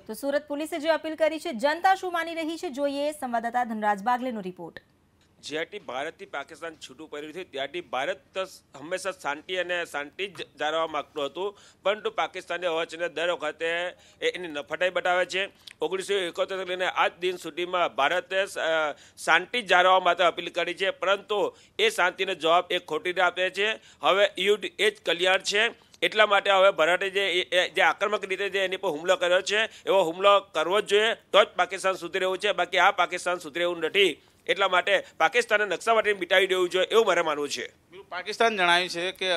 તો સુરત પોલીસે જે અપીલ કરી છે, જનતા શું માની રહી છે, જોઈએ સંવાદદાતા ધનરાજ બાગલેનો રિપોર્ટ। જ્યાંથી ભારતથી પાકિસ્તાન છૂટું પડ્યું છે ત્યાંથી ભારત હંમેશા શાંતિ જ જાળવવા માગતું હતું, પરંતુ પાકિસ્તાને વચ્ચે દર વખતે એની નફટાઈ બતાવે છે। 1971 લઈને આજ દિન સુધીમાં ભારતે શાંતિ જાળવવા માટે અપીલ કરી છે, પરંતુ એ શાંતિનો જવાબ એ ખોટી રીતે આપે છે। હવે યુદ્ધ એ જ કલ્યાણ છે, એટલા માટે હવે ભારતે જે આક્રમક રીતે જે એની પર હુમલો કર્યો છે એવો હુમલો કરવો જ જોઈએ, તો જ પાકિસ્તાન સુધરી રહ્યું છે, બાકી આ પાકિસ્તાન સુધરી રહ્યું નથી। એટલા માટે પાકિસ્તાનને નકશામાંથી મિટાવી દેવું જોઈએ એવું મારે માનવું છે। પાકિસ્તાન જણાવ્યું છે કે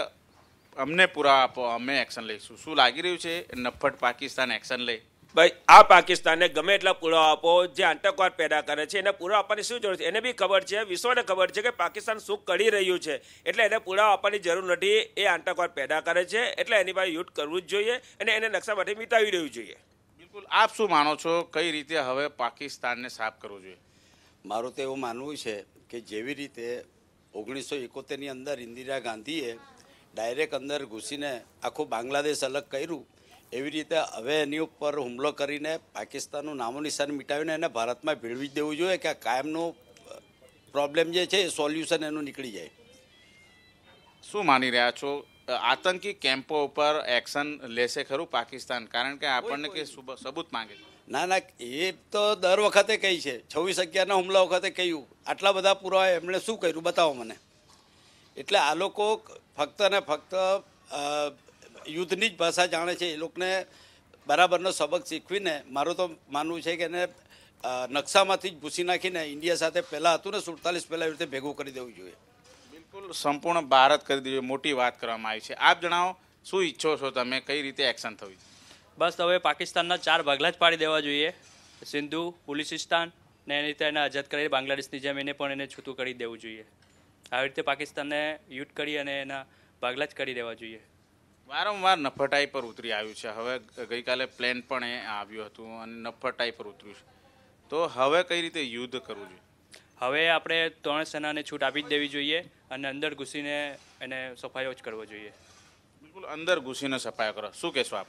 અમને પુરાવા આપો, અમે એક્શન લઈશું। શું લાગી રહ્યું છે નફ્ફટ પાકિસ્તાન એક્શન લે? ભાઈ, આ પાકિસ્તાનને ગમે એટલા પુરાવા આપો, જે આતંકવાદ પેદા કરે છે એને પુરાવા આપવાની શું જરૂર છે? એને બી ખબર છે, વિશ્વને ખબર છે કે પાકિસ્તાન શું કરી રહ્યું છે, એટલે એને પુરાવા આપવાની જરૂર નથી। એ આતંકવાદ પેદા કરે છે, એટલે એની પાસે યુદ્ધ કરવું જ જોઈએ અને એને નકશામાંથી મિટાવી દેવું જોઈએ। બિલકુલ, આપ શું માનો છો, કઈ રીતે હવે પાકિસ્તાનને સાફ કરવું જોઈએ? મારું તો એવું માનવું છે કે જેવી રીતે 1971ની અંદર ઇન્દિરા ગાંધીએ ડાયરેક્ટ અંદર ઘૂસીને આખું બાંગ્લાદેશ અલગ કર્યું, એવી રીતે હવે એની ઉપર હુમલો કરીને પાકિસ્તાનનું નામો નિશાન મિટાવીને એને ભારતમાં ભેળવી જ દેવું જોઈએ કે આ કાયમનો પ્રોબ્લેમ જે છે એ સોલ્યુશન એનું નીકળી જાય। શું માની રહ્યા છો, આતંકી કેમ્પો ઉપર એક્શન લેશે ખરું પાકિસ્તાન? કારણ કે આપણને કે સબૂત માંગે છે। ના, એ તો દર વખતે કહી છે, 26/11ના હુમલા વખતે કહ્યું, આટલા બધા પુરાવા એમણે શું કર્યું બતાવો મને। એટલે આ લોકો ફક્ત ને ફક્ત યુદ્ધની જ ભાષા જાણે છે। એ લોકોને બરાબરનો સબક શીખવીને મારું તો માનવું છે કે એને નકશામાંથી જ ભૂસી નાખીને ઇન્ડિયા સાથે પહેલાં હતું ને 47 પહેલાં એવી રીતે ભેગું કરી દેવું જોઈએ। બિલકુલ, સંપૂર્ણ ભારત કરી દીધું, મોટી વાત કરવામાં આવી છે। આપ જણાવો, શું ઈચ્છો છો તમે, કઈ રીતે એક્શન થવી? બસ હવે પાકિસ્તાનના 4 ભાગલા જ પાડી દેવા જોઈએ, સિંધુ, બલુચિસ્તાન ને એની રીતે એને આઝાદ કરી બાંગ્લાદેશની જેમ એને પણ એને છૂટું કરી દેવું જોઈએ। આવી રીતે પાકિસ્તાનને યુદ્ધ કરી અને એના ભાગલા જ કરી દેવા જોઈએ। વારંવાર નફટાઈ પર ઉતરી આવ્યું છે, હવે ગઈકાલે પ્લેન પણ એ આવ્યું હતું અને નફટાઈ પર ઉતર્યું છે, તો હવે કઈ રીતે યુદ્ધ કરવું જોઈએ? હવે આપણે 3 સેનાને છૂટ આપી જ દેવી જોઈએ અને અંદર ઘૂસીને એને સફાયો જ કરવો જોઈએ। બિલકુલ, અંદર ઘૂસીને સફાયો કરો, શું કહેશો આપ?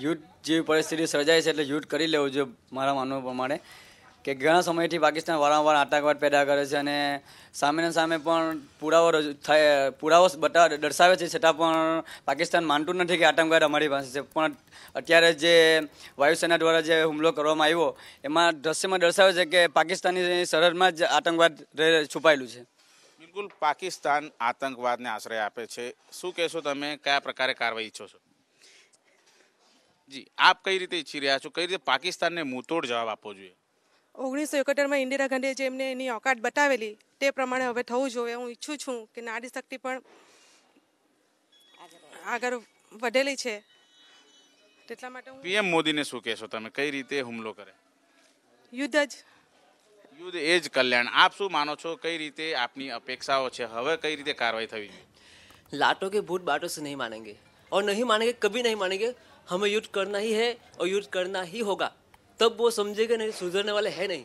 યુદ્ધ જેવી પરિસ્થિતિ સર્જાય છે એટલે યુદ્ધ કરી લેવું જોઈએ મારા માનવા પ્રમાણે, કે ઘણા સમયથી પાકિસ્તાન વારંવાર આતંકવાદ પેદા કરે છે અને સામેને સામે પણ પુરાવો દર્શાવે છે, છતાં પણ પાકિસ્તાન માનતું નથી કે આતંકવાદ અમારી પાસે છે। પણ અત્યારે જે વાયુસેના દ્વારા જે હુમલો કરવામાં આવ્યો એમાં દ્રશ્યમાં દર્શાવે છે કે પાકિસ્તાનની સરહદમાં જ આતંકવાદ છુપાયેલું છે। બિલકુલ, પાકિસ્તાન આતંકવાદને આશ્રય આપે છે, શું કહેશો તમે, કયા પ્રકારે કાર્યવાહી ઈચ્છો છો? જી, આપ કઈ રીતે ઈચ્છી રહ્યા છો, કઈ રીતે પાકિસ્તાનને મુંહતોડ જવાબ આપવો જોઈએ? 1971માં ઇન્દિરા ગાંધીએ જે એમને એની ઓકાત બતાવેલી તે પ્રમાણે હવે થવું જોઈએ। હું ઈચ્છું છું કે નારી શક્તિ પણ આગળ વધેલી છે, એટલા માટે પીએમ મોદીને શું કહેશો તમે, કઈ રીતે હુમલો કરે? યુદ્ધ એ જ કલ્યાણ। આપ શું માનો છો, કઈ રીતે આપની અપેક્ષાઓ છે, હવે કઈ રીતે કાર્યવાહી થવી જોઈએ? लाटों के भूत बाटों से नहीं मानेंगे और नहीं मानेंगे, कभी नहीं मानेंगे। हमें युद्ध करना ही है और युद्ध करना ही होगा, तब वो समझेगा नहीं, सुधरने वाले हैं नहीं।